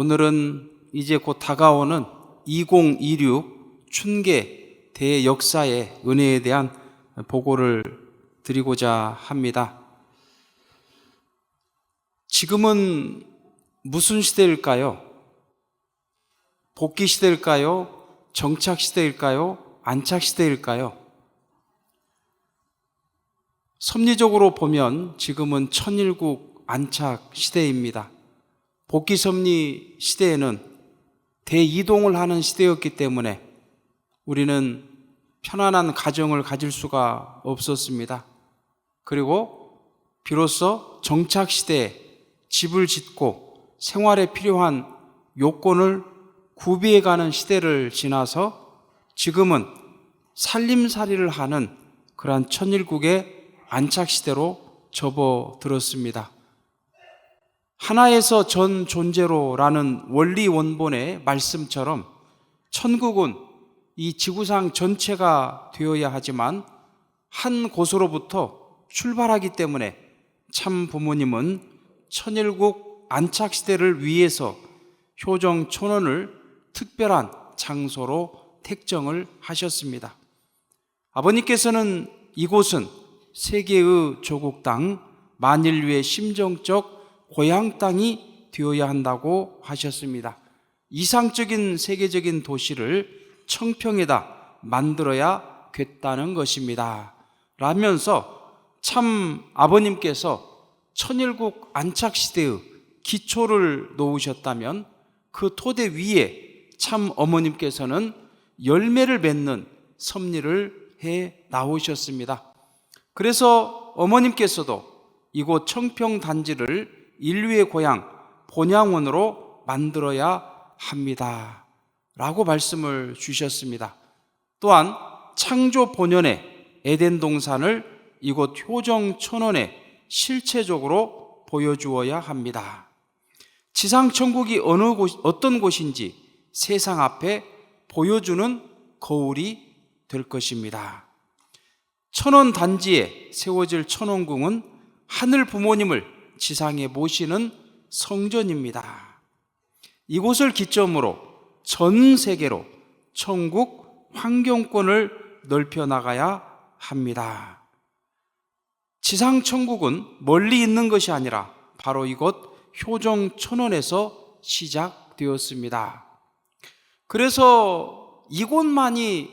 오늘은 이제 곧 다가오는 2026 춘계 대역사의 은혜에 대한 보고를 드리고자 합니다. 지금은 무슨 시대일까요? 복귀 시대일까요? 정착 시대일까요? 안착 시대일까요? 섭리적으로 보면 지금은 천일국 안착 시대입니다. 복귀 섭리 시대에는 대이동을 하는 시대였기 때문에 우리는 편안한 가정을 가질 수가 없었습니다. 그리고 비로소 정착 시대에 집을 짓고 생활에 필요한 요건을 구비해가는 시대를 지나서 지금은 살림살이를 하는 그러한 천일국의 안착 시대로 접어들었습니다. 하나에서 전 존재로라는 원리 원본의 말씀처럼 천국은 이 지구상 전체가 되어야 하지만 한 곳으로부터 출발하기 때문에 참 부모님은 천일국 안착 시대를 위해서 효정 촌원을 특별한 장소로 택정을 하셨습니다. 아버님께서는 이곳은 세계의 조국 땅, 만인류의 심정적 고향 땅이 되어야 한다고 하셨습니다. 이상적인 세계적인 도시를 청평에다 만들어야겠다는 것입니다. 라면서 참 아버님께서 천일국 안착 시대의 기초를 놓으셨다면 그 토대 위에 참 어머님께서는 열매를 맺는 섭리를 해 나오셨습니다. 그래서 어머님께서도 이곳 청평단지를 인류의 고향 본향원으로 만들어야 합니다 라고 말씀을 주셨습니다. 또한 창조 본연의 에덴 동산을 이곳 효정천원에 실체적으로 보여주어야 합니다. 지상 천국이 어떤 곳인지 세상 앞에 보여주는 거울이 될 것입니다. 천원 단지에 세워질 천원궁은 하늘 부모님을 지상에 모시는 성전입니다. 이곳을 기점으로 전 세계로 천국 환경권을 넓혀 나가야 합니다. 지상 천국은 멀리 있는 것이 아니라 바로 이곳 효정 천원에서 시작되었습니다. 그래서 이곳만이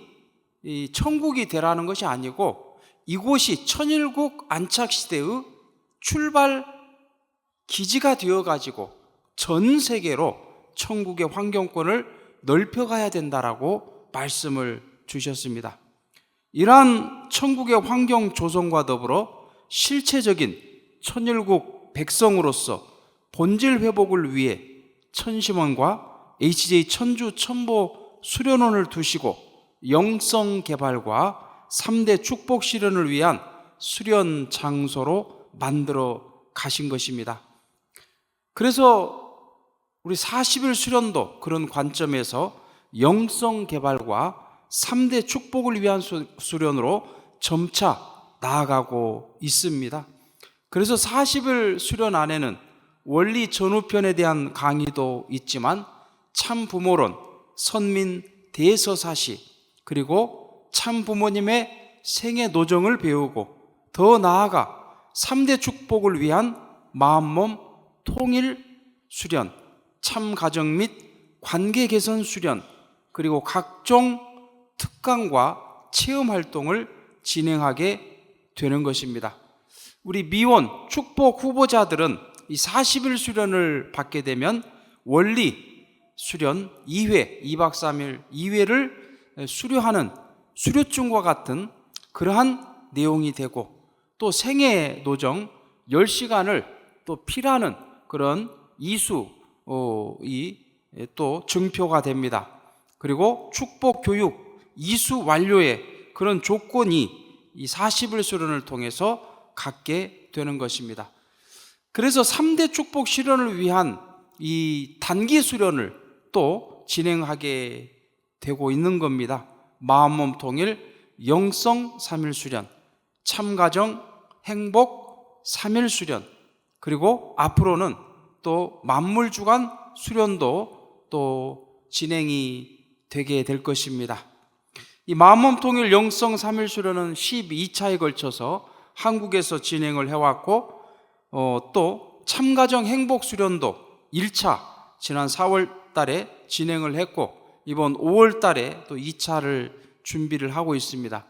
천국이 되라는 것이 아니고 이곳이 천일국 안착 시대의 출발 기지가 되어가지고 전 세계로 천국의 환경권을 넓혀가야 된다라고 말씀을 주셨습니다. 이러한 천국의 환경 조성과 더불어 실체적인 천일국 백성으로서 본질 회복을 위해 천심원과 HJ 천주 천보 수련원을 두시고 영성 개발과 3대 축복 실현을 위한 수련 장소로 만들어 가신 것입니다. 그래서 우리 40일 수련도 그런 관점에서 영성 개발과 3대 축복을 위한 수련으로 점차 나아가고 있습니다. 그래서 40일 수련 안에는 원리 전후편에 대한 강의도 있지만 참 부모론, 선민, 대서사시, 그리고 참 부모님의 생애 노정을 배우고 더 나아가 3대 축복을 위한 마음몸 통일 수련, 참 가정 및 관계 개선 수련, 그리고 각종 특강과 체험 활동을 진행하게 되는 것입니다. 우리 미혼 축복 후보자들은 이 40일 수련을 받게 되면 원리 수련 2회, 2박 3일 2회를 수료하는 수료증과 같은 그러한 내용이 되고 또 생애 노정 10시간을 또 필하는 그런 또 증표가 됩니다. 그리고 축복 교육 이수 완료의 그런 조건이 이 40일 수련을 통해서 갖게 되는 것입니다. 그래서 3대 축복 실현을 위한 이 단기 수련을 또 진행하게 되고 있는 겁니다. 마음몸 통일 영성 3일 수련, 참가정 행복 3일 수련, 그리고 앞으로는 또 만물주간 수련도 또 진행이 되게 될 것입니다. 이 마음몸 통일 영성 3일 수련은 12차에 걸쳐서 한국에서 진행을 해왔고, 또 참가정 행복 수련도 1차 지난 4월 달에 진행을 했고, 이번 5월 달에 또 2차를 준비를 하고 있습니다.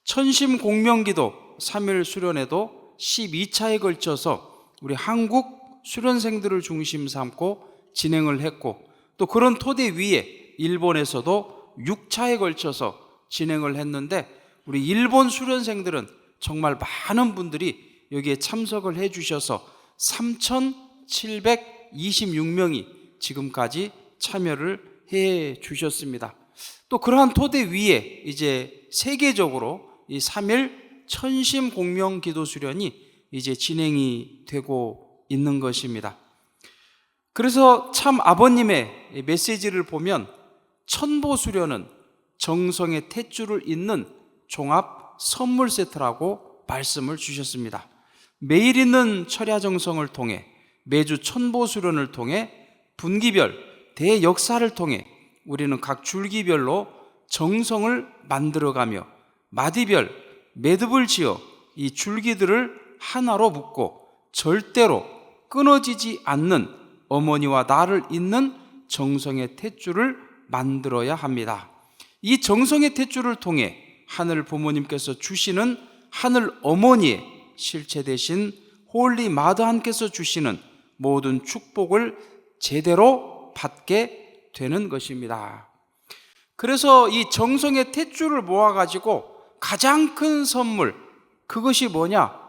천심 공명기도 3일 수련에도 12차에 걸쳐서 우리 한국 수련생들을 중심 삼고 진행을 했고, 또 그런 토대 위에 일본에서도 6차에 걸쳐서 진행을 했는데, 우리 일본 수련생들은 정말 많은 분들이 여기에 참석을 해 주셔서 3,726명이 지금까지 참여를 해 주셨습니다. 또 그러한 토대 위에 이제 세계적으로 이 3일 천심 공명 기도 수련이 이제 진행이 되고 있는 것입니다. 그래서 참 아버님의 메시지를 보면 천보 수련은 정성의 탯줄을 잇는 종합 선물 세트라고 말씀을 주셨습니다. 매일 있는 철야 정성을 통해, 매주 천보 수련을 통해, 분기별 대역사를 통해 우리는 각 줄기별로 정성을 만들어가며 마디별 매듭을 지어 이 줄기들을 하나로 묶고 절대로 끊어지지 않는 어머니와 나를 잇는 정성의 탯줄을 만들어야 합니다. 이 정성의 탯줄을 통해 하늘 부모님께서 주시는 하늘 어머니의 실체 대신 홀리 마더한께서 주시는 모든 축복을 제대로 받게 되는 것입니다. 그래서 이 정성의 탯줄을 모아가지고 가장 큰 선물, 그것이 뭐냐?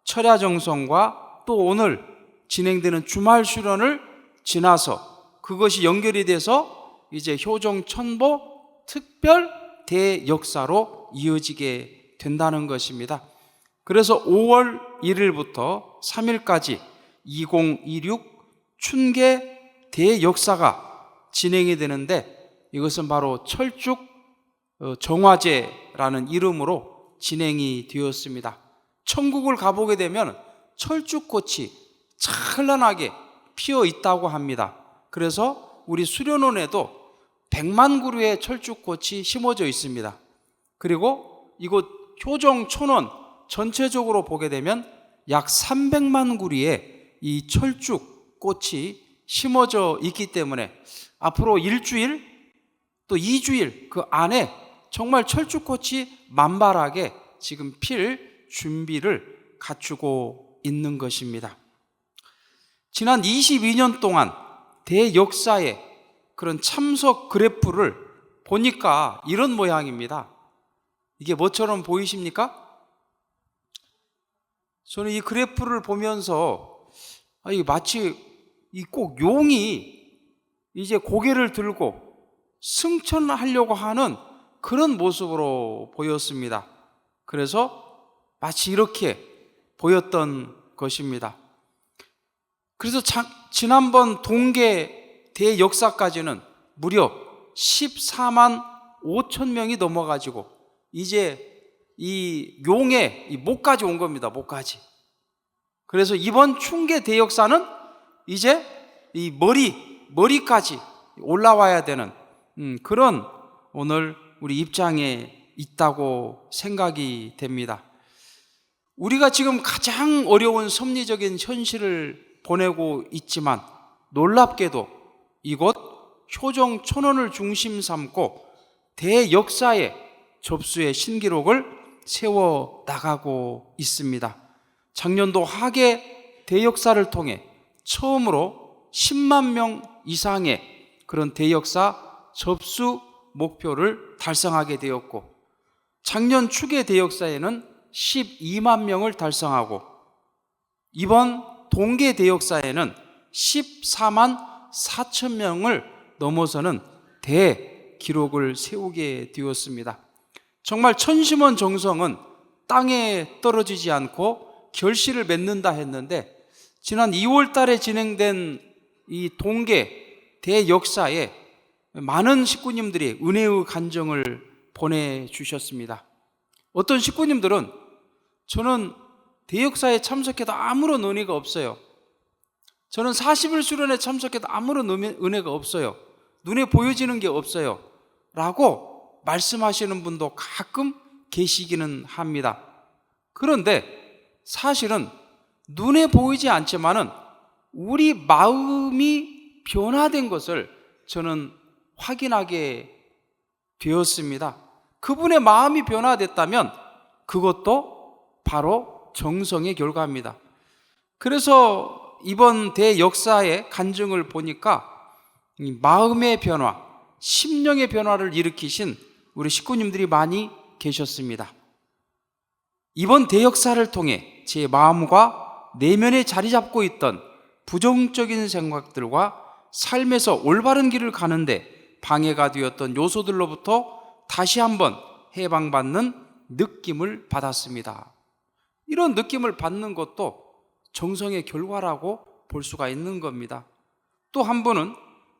철야 정성과 또 오늘 진행되는 주말 수련을 지나서 그것이 연결이 돼서 이제 효정 천보 특별 대역사로 이어지게 된다는 것입니다. 그래서 5월 1일부터 3일까지 2026 춘계 대역사가 진행이 되는데, 이것은 바로 철쭉 정화제라는 이름으로 진행이 되었습니다. 천국을 가보게 되면 철쭉꽃이 찬란하게 피어 있다고 합니다. 그래서 우리 수련원에도 100만 그루의 철쭉꽃이 심어져 있습니다. 그리고 이곳 효정촌원 전체적으로 보게 되면 약 300만 그루의 이 철쭉꽃이 심어져 있기 때문에 앞으로 일주일 또 2주일 그 안에 정말 철쭉꽃이 만발하게 지금 필 준비를 갖추고 있는 것입니다. 지난 22년 동안 대역사의 그런 참석 그래프를 보니까 이런 모양입니다. 이게 뭐처럼 보이십니까? 저는 이 그래프를 보면서 마치 꼭 용이 이제 고개를 들고 승천하려고 하는 그런 모습으로 보였습니다. 그래서 마치 이렇게 보였던 것입니다. 그래서 지난번 동계 대역사까지는 무려 14만 5천 명이 넘어가지고 이제 이 용의 이 목까지 온 겁니다. 목까지. 그래서 이번 춘계 대역사는 이제 이 머리까지 올라와야 되는 그런 오늘 우리 입장에 있다고 생각이 됩니다. 우리가 지금 가장 어려운 섭리적인 현실을 보내고 있지만 놀랍게도 이곳 효정천원을 중심 삼고 대역사의 접수의 신기록을 세워 나가고 있습니다. 작년도 하계 대역사를 통해 처음으로 10만 명 이상의 그런 대역사 접수 목표를 달성하게 되었고, 작년 추계 대역사에는 12만 명을 달성하고, 이번 동계 대역사에는 14만 4천 명을 넘어서는 대기록을 세우게 되었습니다. 정말 천심원 정성은 땅에 떨어지지 않고 결실을 맺는다 했는데, 지난 2월 달에 진행된 이 동계 대역사에 많은 식구님들이 은혜의 간정을 보내주셨습니다. 어떤 식구님들은 저는 대역사에 참석해도 아무런 의미가 없어요. 저는 40일 수련회 참석해도 아무런 은혜가 없어요. 눈에 보여지는 게 없어요. 라고 말씀하시는 분도 가끔 계시기는 합니다. 그런데 사실은 눈에 보이지 않지만은 우리 마음이 변화된 것을 저는 확인하게 되었습니다. 그분의 마음이 변화됐다면 그것도 바로 정성의 결과입니다. 그래서 이번 대역사의 간증을 보니까 이 마음의 변화, 심령의 변화를 일으키신 우리 식구님들이 많이 계셨습니다. 이번 대역사를 통해 제 마음과 내면에 자리 잡고 있던 부정적인 생각들과 삶에서 올바른 길을 가는데 방해가 되었던 요소들로부터 다시 한번 해방받는 느낌을 받았습니다. 이런 느낌을 받는 것도 정성의 결과라고 볼 수가 있는 겁니다. 또 한 분은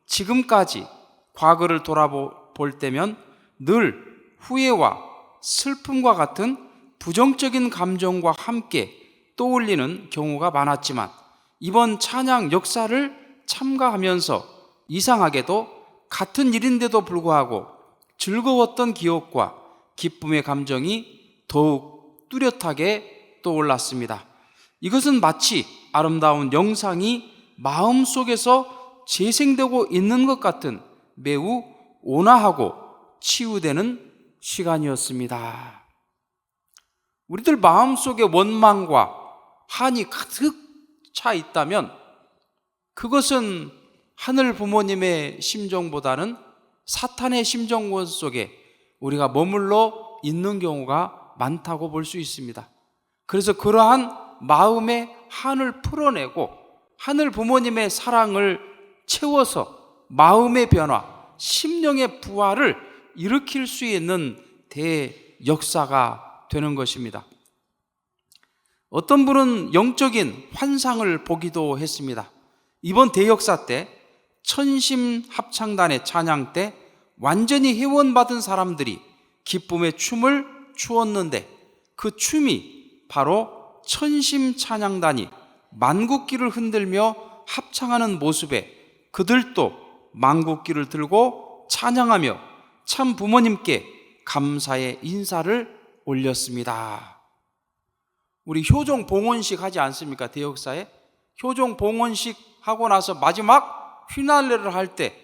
지금까지 과거를 돌아볼 때면 늘 후회와 슬픔과 같은 부정적인 감정과 함께 떠올리는 경우가 많았지만 이번 찬양 역사를 참가하면서 이상하게도 같은 일인데도 불구하고 즐거웠던 기억과 기쁨의 감정이 더욱 뚜렷하게 떠올랐습니다. 이것은 마치 아름다운 영상이 마음속에서 재생되고 있는 것 같은 매우 온화하고 치유되는 시간이었습니다. 우리들 마음속에 원망과 한이 가득 차 있다면 그것은 하늘 부모님의 심정보다는 사탄의 심정권 속에 우리가 머물러 있는 경우가 많다고 볼 수 있습니다. 그래서 그러한 마음의 한을 풀어내고 하늘 부모님의 사랑을 채워서 마음의 변화, 심령의 부활을 일으킬 수 있는 대역사가 되는 것입니다. 어떤 분은 영적인 환상을 보기도 했습니다. 이번 대역사 때 천심 합창단의 찬양 때 완전히 회원받은 사람들이 기쁨의 춤을 추었는데 그 춤이 바로 천심 찬양단이 만국기를 흔들며 합창하는 모습에 그들도 만국기를 들고 찬양하며 참 부모님께 감사의 인사를 올렸습니다. 우리 효종 봉헌식 하지 않습니까? 대역사에 효종 봉헌식 하고 나서 마지막 휘날레를 할 때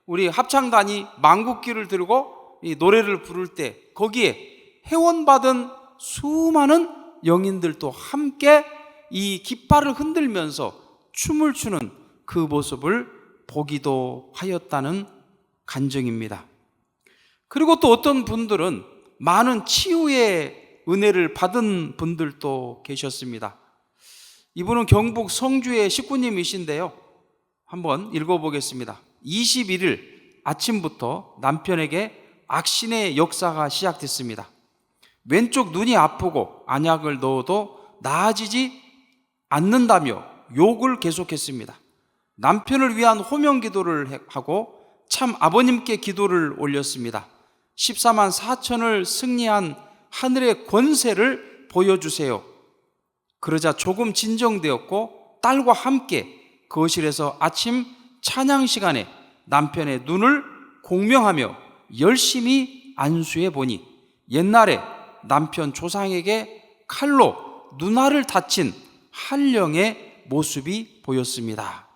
우리 합창단이 만국기를 들고 이 노래를 부를 때 거기에 회원받은 수많은 영인들도 함께 이 깃발을 흔들면서 춤을 추는 그 모습을 보기도 하였다는 간증입니다. 그리고 또 어떤 분들은 많은 치유의 은혜를 받은 분들도 계셨습니다. 이분은 경북 성주의 식구님이신데요. 한번 읽어보겠습니다. 21일 아침부터 남편에게 악신의 역사가 시작됐습니다. 왼쪽 눈이 아프고 안약을 넣어도 나아지지 않는다며 욕을 계속했습니다. 남편을 위한 호명 기도를 하고 참 아버님께 기도를 올렸습니다. 14만 4천을 승리한 하늘의 권세를 보여주세요. 그러자 조금 진정되었고 딸과 함께 거실에서 아침 찬양 시간에 남편의 눈을 공명하며 열심히 안수해 보니 옛날에 남편 조상에게 칼로 눈알을 다친 한령의 모습이 보였습니다.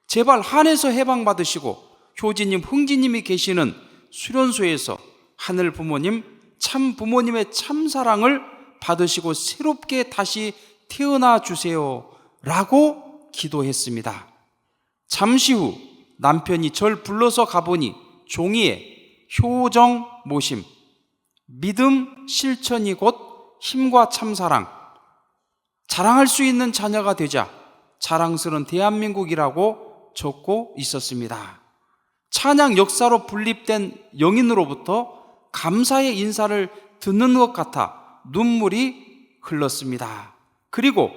제발 한에서 해방받으시고 효진님, 흥진님이 계시는 수련소에서 하늘 부모님, 참 부모님의 참사랑을 받으시고 새롭게 다시 태어나 주세요 라고 기도했습니다. 잠시 후 남편이 절 불러서 가보니 종이에 효정 모심, 믿음 실천이 곧 힘과 참사랑, 자랑할 수 있는 자녀가 되자 자랑스러운 대한민국이라고 적고 있었습니다. 찬양 역사로 분립된 영인으로부터 감사의 인사를 듣는 것 같아 눈물이 흘렀습니다. 그리고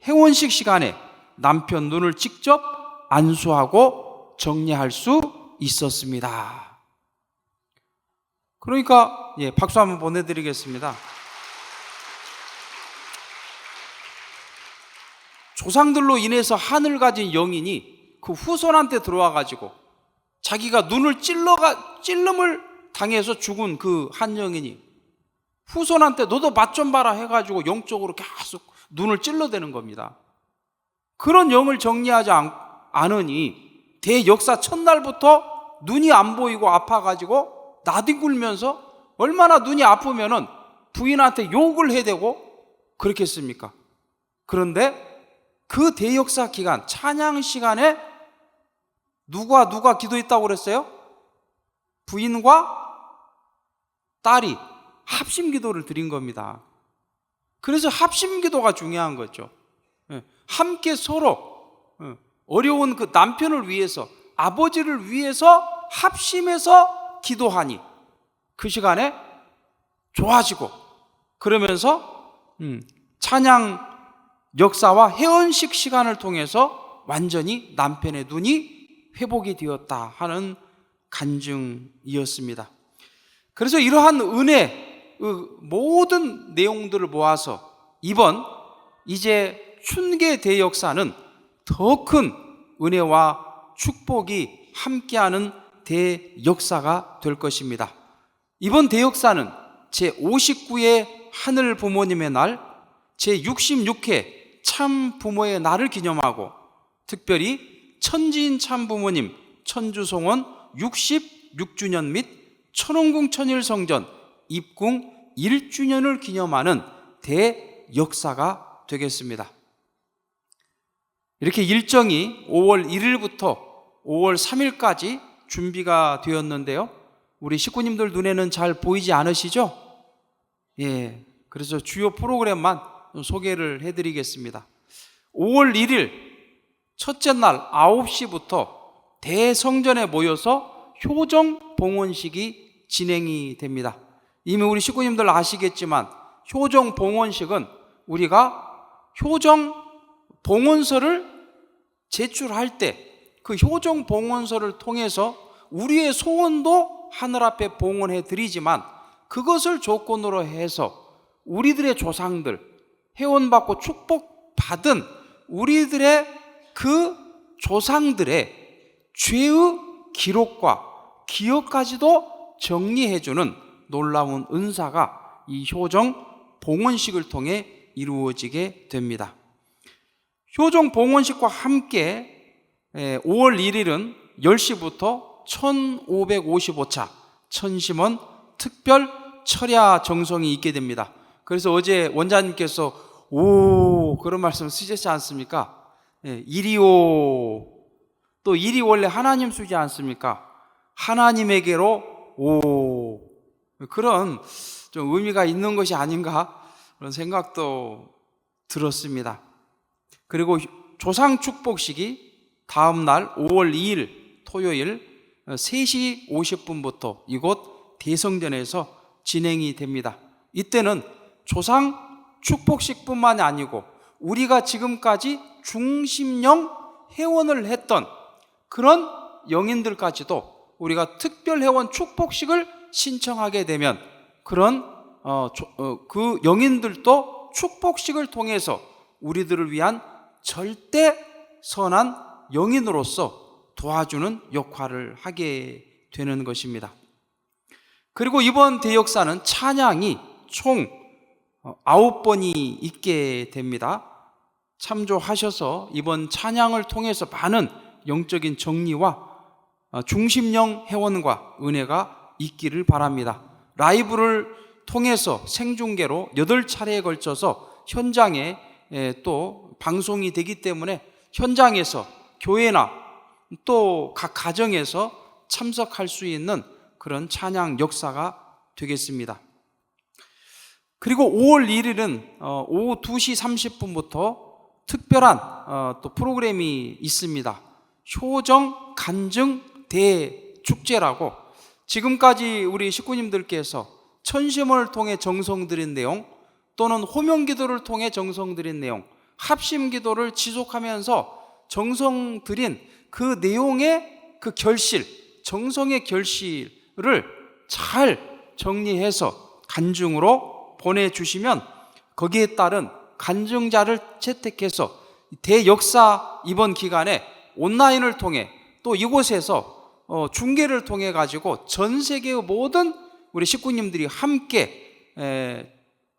회원식 시간에 남편 눈을 직접 안수하고 정리할 수 있었습니다. 그러니까 박수 한번 보내드리겠습니다. 조상들로 인해서 하늘 가진 영인이 그 후손한테 들어와 가지고 자기가 눈을 찔름을 당해서 죽은 그 한 영인이 후손한테 너도 맛 좀 봐라 해가지고 영적으로 계속 눈을 찔러대는 겁니다. 그런 영을 정리하지 않으니 대역사 첫날부터 눈이 안 보이고 아파가지고 나뒹굴면서 얼마나 눈이 아프면은 부인한테 욕을 해대고 그렇겠습니까? 그런데 그 대역사 기간, 찬양 시간에 누가 기도했다고 그랬어요? 부인과 딸이 합심 기도를 드린 겁니다. 그래서 합심 기도가 중요한 거죠. 함께 서로 어려운 그 남편을 위해서, 아버지를 위해서 합심해서 기도하니 그 시간에 좋아지고, 그러면서 찬양 역사와 회원식 시간을 통해서 완전히 남편의 눈이 회복이 되었다 하는 간증이었습니다. 그래서 이러한 은혜, 모든 내용들을 모아서 이번 이제 춘계 대역사는 더 큰 은혜와 축복이 함께하는 대역사가 될 것입니다. 이번 대역사는 제59회 하늘 부모님의 날, 제66회 참 부모의 날을 기념하고 특별히 천지인 참 부모님 천주송원 66주년 및 천원궁 천일성전 입궁 1주년을 기념하는 대역사가 되겠습니다. 이렇게 일정이 5월 1일부터 5월 3일까지 준비가 되었는데요, 우리 식구님들 눈에는 잘 보이지 않으시죠? 예, 그래서 주요 프로그램만 소개를 해드리겠습니다. 5월 1일 첫째 날 9시부터 대성전에 모여서 효정 봉헌식이 진행이 됩니다. 이미 우리 식구님들 아시겠지만 효정 봉헌식은 우리가 효정 봉헌서를 제출할 때 그 효정 봉헌서를 통해서 우리의 소원도 하늘 앞에 봉헌해 드리지만, 그것을 조건으로 해서 우리들의 조상들, 회원받고 축복받은 우리들의 그 조상들의 죄의 기록과 기억까지도 정리해주는 놀라운 은사가 이 효정 봉헌식을 통해 이루어지게 됩니다. 효정 봉헌식과 함께 5월 1일은 10시부터 1555차 천심원 특별 철야 정성이 있게 됩니다. 그래서 어제 원자님께서 오 그런 말씀 쓰셨지 않습니까? 이리오, 또 일이 원래 하나님 수지 않습니까? 하나님에게로 오, 그런 좀 의미가 있는 것이 아닌가 그런 생각도 들었습니다. 그리고 조상 축복식이 다음 날 5월 2일 토요일 3시 50분부터 이곳 대성전에서 진행이 됩니다. 이때는 조상 축복식뿐만이 아니고 우리가 지금까지 중심령 회원을 했던 그런 영인들까지도 우리가 특별 회원 축복식을 신청하게 되면 그런 그 영인들도 축복식을 통해서 우리들을 위한 절대 선한 영인으로서 도와주는 역할을 하게 되는 것입니다. 그리고 이번 대역사는 찬양이 총 9번이 있게 됩니다. 참조하셔서 이번 찬양을 통해서 많은 영적인 정리와 중심령 회원과 은혜가 있기를 바랍니다. 라이브를 통해서 생중계로 8차례에 걸쳐서 현장에 또 방송이 되기 때문에 현장에서 교회나 또 각 가정에서 참석할 수 있는 그런 찬양 역사가 되겠습니다. 그리고 5월 1일은 오후 2시 30분부터 특별한 또 프로그램이 있습니다. 효정 간증 대축제라고 지금까지 우리 식구님들께서 천심원을 통해 정성드린 내용 또는 호명기도를 통해 정성드린 내용, 합심기도를 지속하면서 정성드린 그 내용의 그 결실, 정성의 결실을 잘 정리해서 간증으로 보내주시면 거기에 따른 간증자를 채택해서 대역사 이번 기간에 온라인을 통해 또 이곳에서 중계를 통해 가지고 전 세계의 모든 우리 식구님들이 함께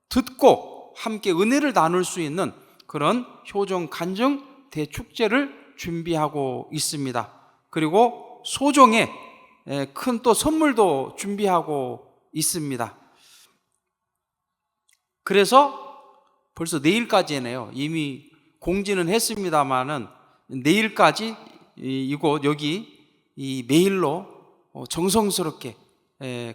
듣고 함께 은혜를 나눌 수 있는 그런 효정 간증 대축제를 준비하고 있습니다. 그리고 소정의 큰 또 선물도 준비하고 있습니다. 그래서 벌써 내일까지네요. 이미 공지는 했습니다만은 내일까지 이곳 여기 이 메일로 정성스럽게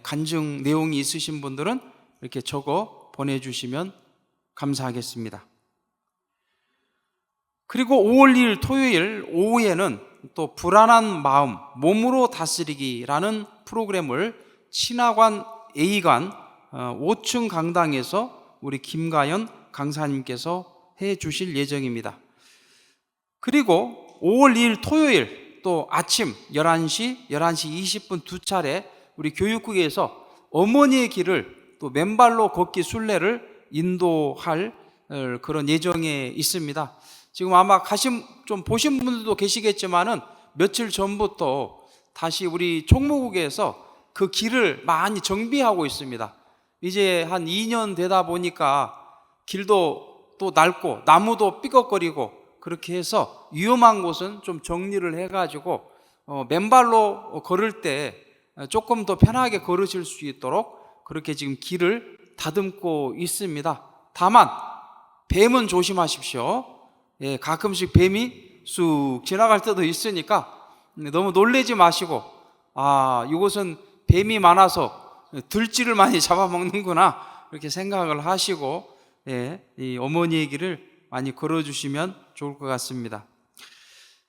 간증 내용이 있으신 분들은 이렇게 적어 보내주시면 감사하겠습니다. 그리고 5월 2일 토요일 오후에는 또 불안한 마음 몸으로 다스리기라는 프로그램을 친화관 A관 5층 강당에서 우리 김가연 강사님께서 해 주실 예정입니다. 그리고 5월 2일 토요일 또 아침 11시, 11시 20분 두 차례 우리 교육국에서 어머니의 길을 또 맨발로 걷기 순례를 인도할 그런 예정에 있습니다. 지금 아마 좀 보신 분들도 계시겠지만은 며칠 전부터 다시 우리 총무국에서 그 길을 많이 정비하고 있습니다. 이제 한 2년 되다 보니까 길도 또 낡고 나무도 삐걱거리고 그렇게 해서 위험한 곳은 좀 정리를 해가지고 맨발로 걸을 때 조금 더 편하게 걸으실 수 있도록 그렇게 지금 길을 다듬고 있습니다. 다만 뱀은 조심하십시오. 가끔씩 뱀이 쑥 지나갈 때도 있으니까 너무 놀라지 마시고 이곳은 뱀이 많아서 들쥐를 많이 잡아먹는구나 이렇게 생각을 하시고 이 어머니의 길을 많이 걸어주시면 좋을 것 같습니다.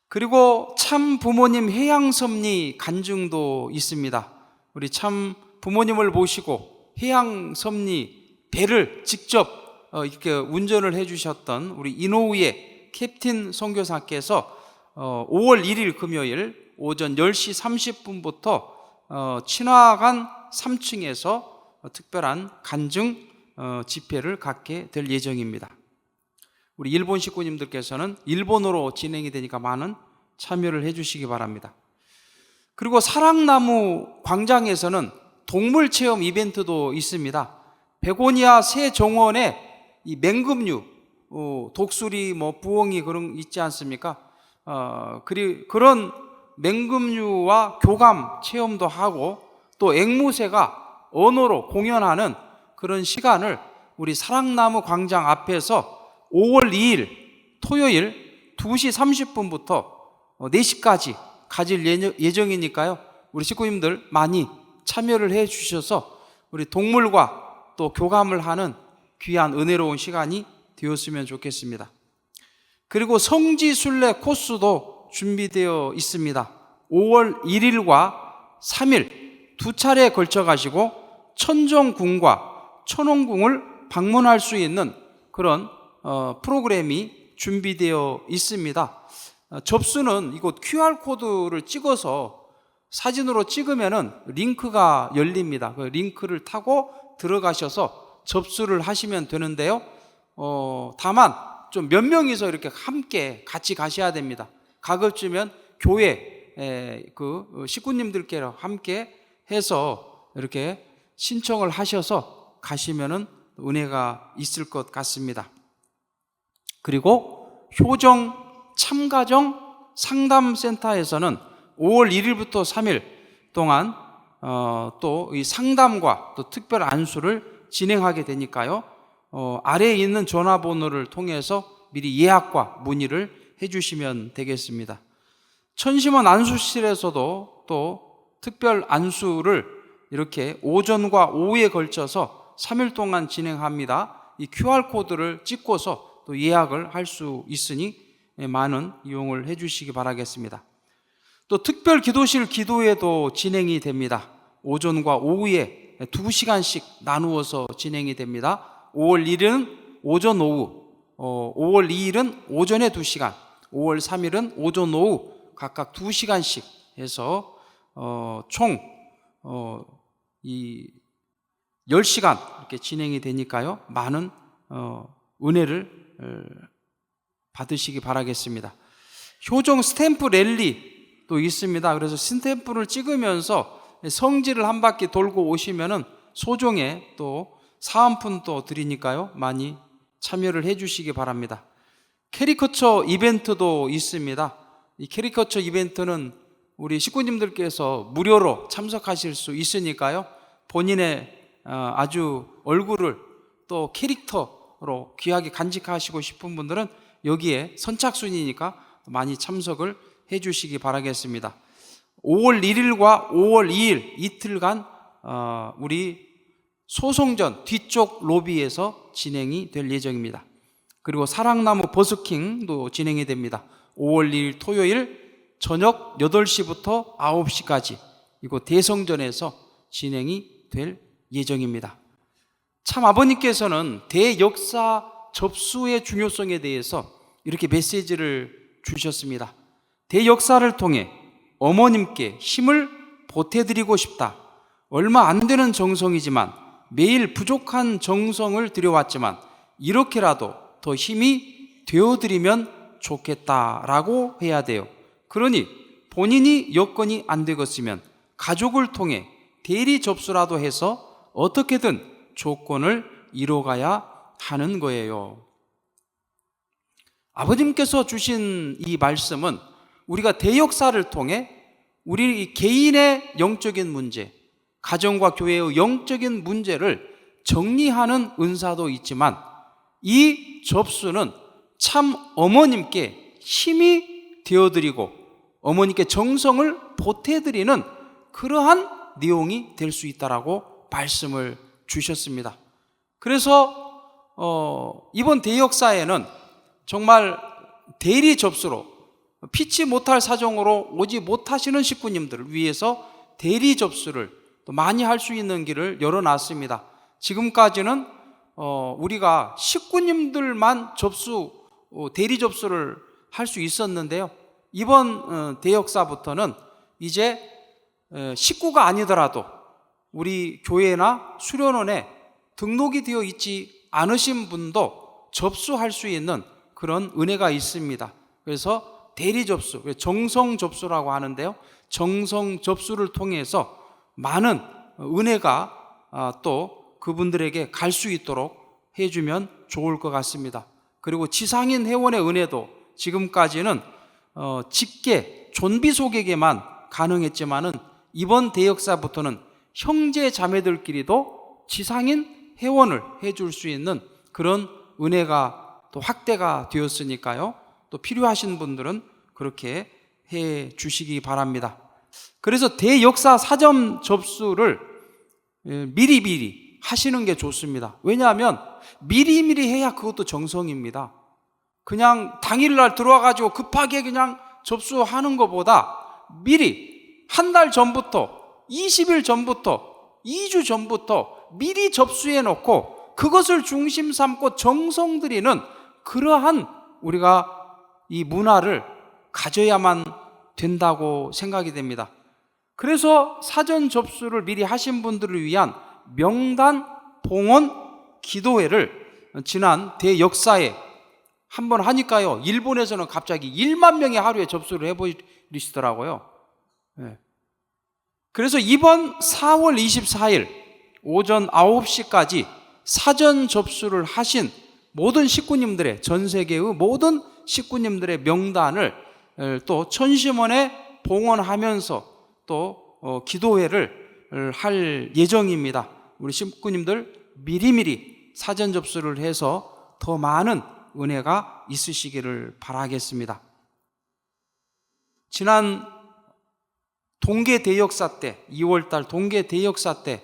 그리고 참 부모님 해양섭리 간증도 있습니다. 우리 참 부모님을 모시고 해양섭리 배를 직접 이렇게 운전을 해주셨던 우리 이노우의 캡틴 선교사께서 5월 1일 금요일 오전 10시 30분부터 친화관 3층에서 특별한 간증 집회를 갖게 될 예정입니다. 우리 일본 식구님들께서는 일본어로 진행이 되니까 많은 참여를 해주시기 바랍니다. 그리고 사랑나무 광장에서는 동물체험 이벤트도 있습니다. 베고니아 새 정원에 이 맹금류, 독수리, 부엉이 그런 있지 않습니까? 그런 맹금류와 교감 체험도 하고 또 앵무새가 언어로 공연하는 그런 시간을 우리 사랑나무 광장 앞에서 5월 2일 토요일 2시 30분부터 4시까지 가질 예정이니까요. 우리 식구님들 많이 참여를 해 주셔서 우리 동물과 또 교감을 하는 귀한 은혜로운 시간이 되었으면 좋겠습니다. 그리고 성지순례 코스도 준비되어 있습니다. 5월 1일과 3일 두 차례에 걸쳐 가지고 천정궁과 천홍궁을 방문할 수 있는 그런 프로그램이 준비되어 있습니다. 접수는 이곳 QR코드를 찍어서 사진으로 찍으면은 링크가 열립니다. 그 링크를 타고 들어가셔서 접수를 하시면 되는데요. 다만 좀 몇 명이서 이렇게 함께 같이 가셔야 됩니다. 가급적이면 교회 그 식구님들께 함께 해서 이렇게 신청을 하셔서 가시면은 은혜가 있을 것 같습니다. 그리고 효정 참가정 상담센터에서는 5월 1일부터 3일 동안 또 이 상담과 또 특별 안수를 진행하게 되니까요. 아래에 있는 전화번호를 통해서 미리 예약과 문의를 해주시면 되겠습니다. 천심원 안수실에서도 또 특별 안수를 이렇게 오전과 오후에 걸쳐서 3일 동안 진행합니다. 이 QR코드를 찍고서 또 예약을 할 수 있으니 많은 이용을 해주시기 바라겠습니다. 또 특별 기도실 기도회도 진행이 됩니다. 오전과 오후에 2시간씩 나누어서 진행이 됩니다. 5월 1일은 오전 오후, 5월 2일은 오전에 2시간, 5월 3일은 오전 오후 각각 2시간씩 해서 총 10시간 이렇게 진행이 되니까요. 많은 은혜를 받으시기 바라겠습니다. 효정 스탬프 랠리도 있습니다. 그래서 스탬프를 찍으면서 성지를 한 바퀴 돌고 오시면은 소정에 또 사은품 또 드리니까요, 많이 참여를 해주시기 바랍니다. 캐리커처 이벤트도 있습니다. 이 캐리커처 이벤트는 우리 식구님들께서 무료로 참석하실 수 있으니까요, 본인의 아주 얼굴을 또 캐릭터로 귀하게 간직하시고 싶은 분들은 여기에 선착순이니까 많이 참석을 해주시기 바라겠습니다. 5월 1일과 5월 2일 이틀간 우리 소송전 뒤쪽 로비에서 진행이 될 예정입니다. 그리고 사랑나무 버스킹도 진행이 됩니다. 5월 2일 토요일 저녁 8시부터 9시까지 이곳 대성전에서 진행이 될 예정입니다. 참 아버님께서는 대역사 접수의 중요성에 대해서 이렇게 메시지를 주셨습니다. 대역사를 통해 어머님께 힘을 보태드리고 싶다. 얼마 안 되는 정성이지만 매일 부족한 정성을 들여왔지만 이렇게라도 더 힘이 되어드리면 좋겠다라고 해야 돼요. 그러니 본인이 여건이 안 되겠으면 가족을 통해 대리 접수라도 해서 어떻게든 조건을 이뤄가야 하는 거예요. 아버님께서 주신 이 말씀은 우리가 대역사를 통해 우리 개인의 영적인 문제, 가정과 교회의 영적인 문제를 정리하는 은사도 있지만 이 접수는 참 어머님께 힘이 되어드리고 어머니께 정성을 보태드리는 그러한 내용이 될 수 있다라고 말씀을 주셨습니다. 그래서 이번 대역사에는 정말 대리 접수로 피치 못할 사정으로 오지 못하시는 식구님들을 위해서 대리 접수를 또 많이 할 수 있는 길을 열어놨습니다. 지금까지는 우리가 식구님들만 대리 접수를 할 수 있었는데요, 이번 대역사부터는 이제 식구가 아니더라도 우리 교회나 수련원에 등록이 되어 있지 않으신 분도 접수할 수 있는 그런 은혜가 있습니다. 그래서 대리 접수, 정성 접수라고 하는데요, 정성 접수를 통해서 많은 은혜가 또 그분들에게 갈 수 있도록 해주면 좋을 것 같습니다. 그리고 지상인 회원의 은혜도 지금까지는 직계 존비 속에게만 가능했지만은 이번 대역사부터는 형제 자매들끼리도 지상인 회원을 해줄 수 있는 그런 은혜가 또 확대가 되었으니까요, 또 필요하신 분들은 그렇게 해 주시기 바랍니다. 그래서 대역사 사전 접수를 미리미리 하시는 게 좋습니다. 왜냐하면 미리미리 해야 그것도 정성입니다. 그냥 당일날 들어와가지고 급하게 그냥 접수하는 것보다 미리 한 달 전부터, 20일 전부터, 2주 전부터 미리 접수해 놓고 그것을 중심 삼고 정성 들이는 그러한 우리가 이 문화를 가져야만 된다고 생각이 됩니다. 그래서 사전 접수를 미리 하신 분들을 위한 명단 봉헌 기도회를 지난 대역사에 한번 하니까요, 일본에서는 갑자기 1만 명이 하루에 접수를 해버리시더라고요. 그래서 이번 4월 24일 오전 9시까지 사전 접수를 하신 모든 식구님들의, 전 세계의 모든 식구님들의 명단을 또 천심원에 봉헌하면서 또 기도회를 할 예정입니다. 우리 식구님들 미리미리 사전 접수를 해서 더 많은 은혜가 있으시기를 바라겠습니다. 지난 동계 대역사 때, 2월달 동계 대역사 때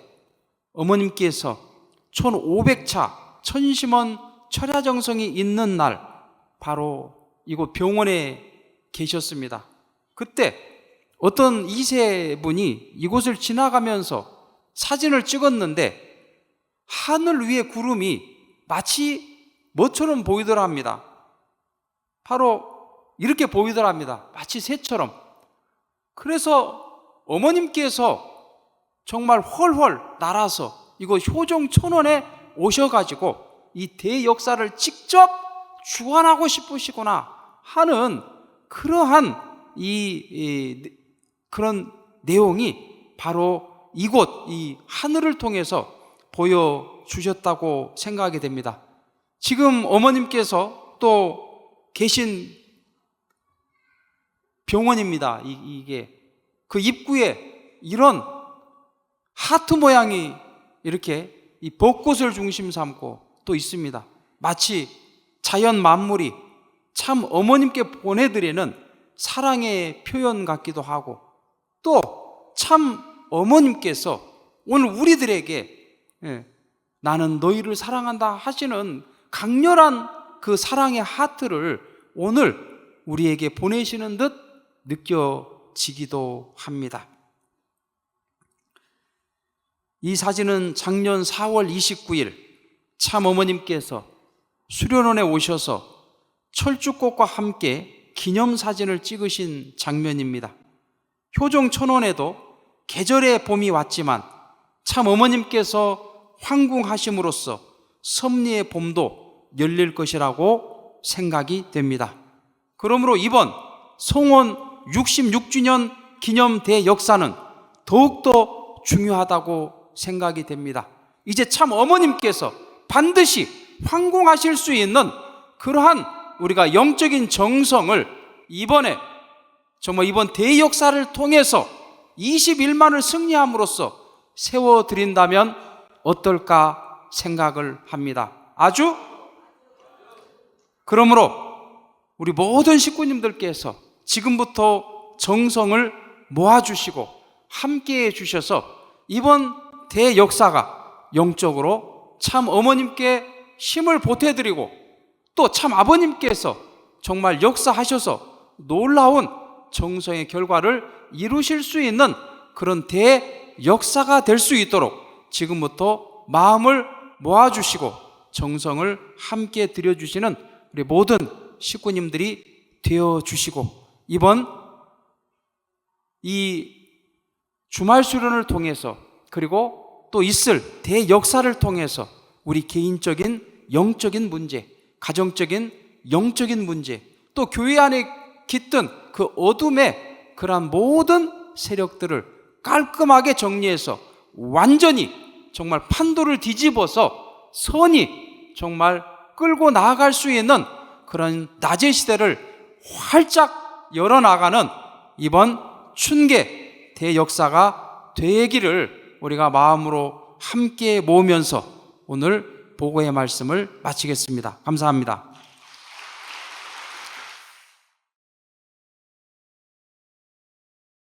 어머님께서 1500차 천심원 철야정성이 있는 날 바로 이곳 병원에 계셨습니다. 그때 어떤 2세 분이 이곳을 지나가면서 사진을 찍었는데 하늘 위에 구름이 마치 뭐처럼 보이더랍니다. 바로 이렇게 보이더랍니다. 마치 새처럼. 그래서 어머님께서 정말 훨훨 날아서 이곳 효정 천원에 오셔가지고 이 대역사를 직접 주관하고 싶으시구나 하는 그러한 그런 내용이 바로 이곳 이 하늘을 통해서 보여주셨다고 생각하게 됩니다. 지금 어머님께서 또 계신 병원입니다. 이게 그 입구에 이런 하트 모양이 이렇게 이 벚꽃을 중심 삼고 또 있습니다. 마치 자연 만물이 참 어머님께 보내드리는 사랑의 표현 같기도 하고, 또 참 어머님께서 오늘 우리들에게 나는 너희를 사랑한다 하시는 강렬한 그 사랑의 하트를 오늘 우리에게 보내시는 듯 느껴지기도 합니다. 이 사진은 작년 4월 29일 참 어머님께서 수련원에 오셔서 철쭉꽃과 함께 기념사진을 찍으신 장면입니다. 효종 천원에도 계절의 봄이 왔지만 참 어머님께서 황궁하심으로써 섭리의 봄도 열릴 것이라고 생각이 됩니다. 그러므로 이번 성원 66주년 기념 대역사는 더욱더 중요하다고 생각이 됩니다. 이제 참 어머님께서 반드시 황궁하실 수 있는 그러한 우리가 영적인 정성을 이번에 정말 이번 대역사를 통해서 21만을 승리함으로써 세워드린다면 어떨까 생각을 합니다. 그러므로 우리 모든 식구님들께서 지금부터 정성을 모아주시고 함께해 주셔서 이번 대역사가 영적으로 참 어머님께 힘을 보태드리고 또 참 아버님께서 정말 역사하셔서 놀라운 정성의 결과를 이루실 수 있는 그런 대역사가 될 수 있도록 지금부터 마음을 모아주시고 정성을 함께 드려주시는 우리 모든 식구님들이 되어주시고, 이번 이 주말 수련을 통해서 그리고 또 있을 대역사를 통해서 우리 개인적인 영적인 문제, 가정적인 영적인 문제, 또 교회 안에 깃든 그 어둠의 그러한 모든 세력들을 깔끔하게 정리해서 완전히 정말 판도를 뒤집어서 선이 정말 끌고 나아갈 수 있는 그런 낮의 시대를 활짝 열어나가는 이번 춘계 대역사가 되기를 우리가 마음으로 함께 모으면서 오늘 보고의 말씀을 마치겠습니다. 감사합니다.